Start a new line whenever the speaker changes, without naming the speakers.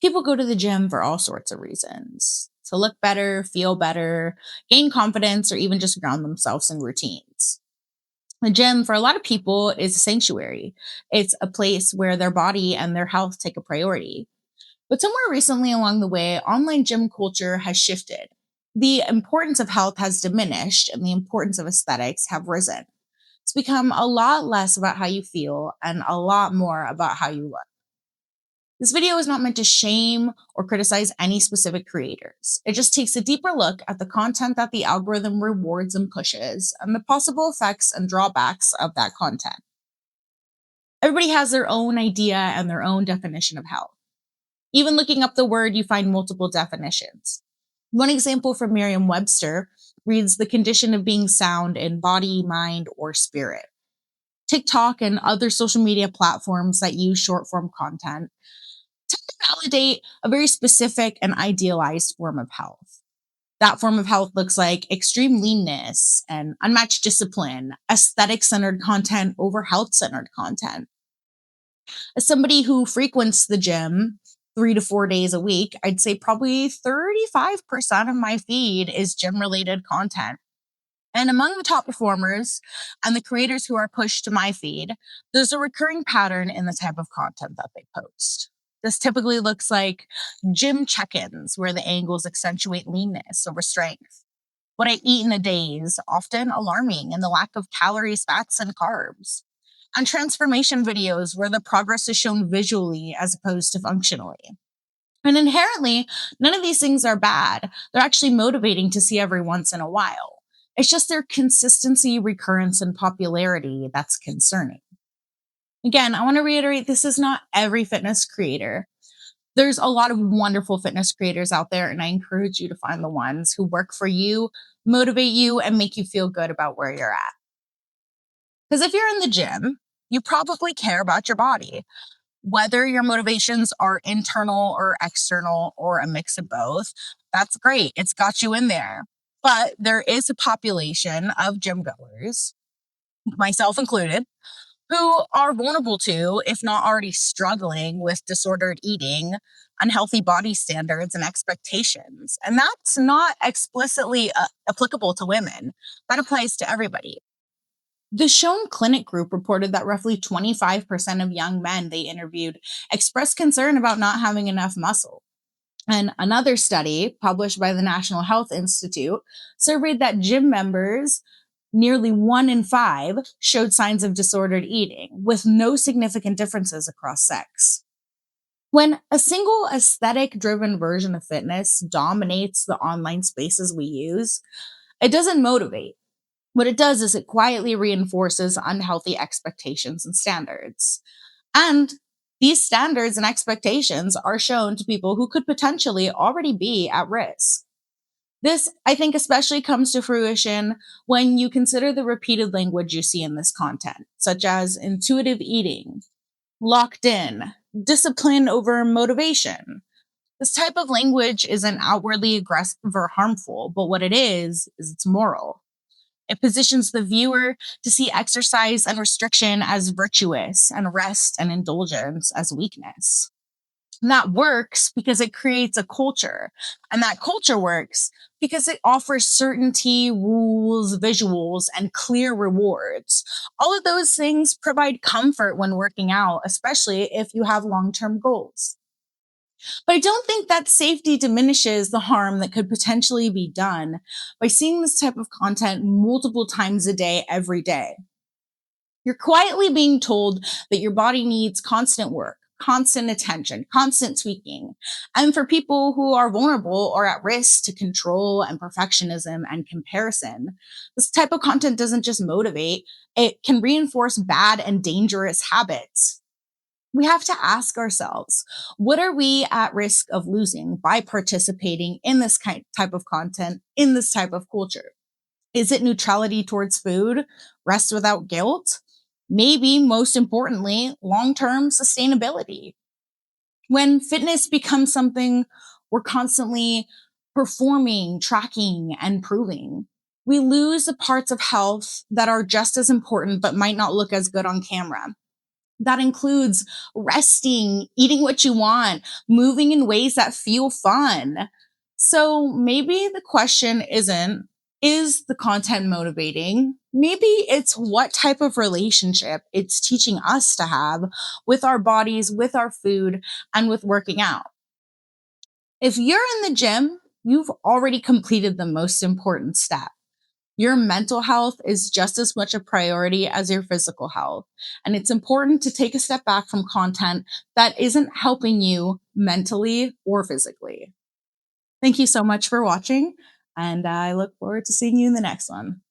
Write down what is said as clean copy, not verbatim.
People go to the gym for all sorts of reasons to look better, feel better, gain confidence, or even just ground themselves in routines. The gym, for a lot of people, is a sanctuary. It's a place where their body and their health take a priority. But somewhere recently along the way, online gym culture has shifted. The importance of health has diminished and the importance of aesthetics have risen. It's become a lot less about how you feel and a lot more about how you look. This video is not meant to shame or criticize any specific creators. It just takes a deeper look at the content that the algorithm rewards and pushes, and the possible effects and drawbacks of that content. Everybody has their own idea and their own definition of health. Even looking up the word, you find multiple definitions. One example from Merriam-Webster reads the condition of being sound in body, mind, or spirit. TikTok and other social media platforms that use short form content tend to validate a very specific and idealized form of health. That form of health looks like extreme leanness and unmatched discipline, aesthetic centered content over health centered content. As somebody who frequents the gym 3 to 4 days a week, I'd say probably 35% of my feed is gym related content. And among the top performers and the creators who are pushed to my feed, there's a recurring pattern in the type of content that they post. This typically looks like gym check-ins where the angles accentuate leanness over strength. What I eat in a day is often alarming in the lack of calories, fats, and carbs. And transformation videos where the progress is shown visually as opposed to functionally. And inherently, none of these things are bad. They're actually motivating to see every once in a while. It's just their consistency, recurrence, and popularity that's concerning. Again, I want to reiterate this is not every fitness creator. There's a lot of wonderful fitness creators out there, and I encourage you to find the ones who work for you, motivate you, and make you feel good about where you're at. Because if you're in the gym, you probably care about your body. Whether your motivations are internal or external or a mix of both, that's great. It's got you in there. But there is a population of gym goers, myself included, who are vulnerable to, if not already struggling with disordered eating, unhealthy body standards, and expectations. And that's not explicitly applicable to women. That applies to everybody. The Shown Clinic group reported that roughly 25% of young men they interviewed expressed concern about not having enough muscle. And another study, published by the National Health Institute, surveyed that gym members, nearly 1 in 5, showed signs of disordered eating, with no significant differences across sex. When a single aesthetic-driven version of fitness dominates the online spaces we use, it doesn't motivate. What it does is it quietly reinforces unhealthy expectations and standards. And these standards and expectations are shown to people who could potentially already be at risk. This, I think, especially comes to fruition when you consider the repeated language you see in this content, such as intuitive eating, locked in, discipline over motivation. This type of language isn't outwardly aggressive or harmful, but what it is it's moral. It positions the viewer to see exercise and restriction as virtuous and rest and indulgence as weakness. And that works because it creates a culture. And that culture works because it offers certainty, rules, visuals, and clear rewards. All of those things provide comfort when working out, especially if you have long-term goals. But I don't think that safety diminishes the harm that could potentially be done by seeing this type of content multiple times a day, every day. You're quietly being told that your body needs constant work, constant attention, constant tweaking. And for people who are vulnerable or at risk to control and perfectionism and comparison, this type of content doesn't just motivate, it can reinforce bad and dangerous habits. We have to ask ourselves, what are we at risk of losing by participating in this type of content, in this type of culture? Is it neutrality towards food, rest without guilt? Maybe most importantly, long-term sustainability. When fitness becomes something we're constantly performing, tracking, and proving, we lose the parts of health that are just as important but might not look as good on camera. That includes resting, eating what you want, moving in ways that feel fun. So maybe the question isn't, is the content motivating? Maybe it's what type of relationship it's teaching us to have with our bodies, with our food, and with working out. If you're in the gym, you've already completed the most important step. Your mental health is just as much a priority as your physical health. And it's important to take a step back from content that isn't helping you mentally or physically. Thank you so much for watching, and I look forward to seeing you in the next one.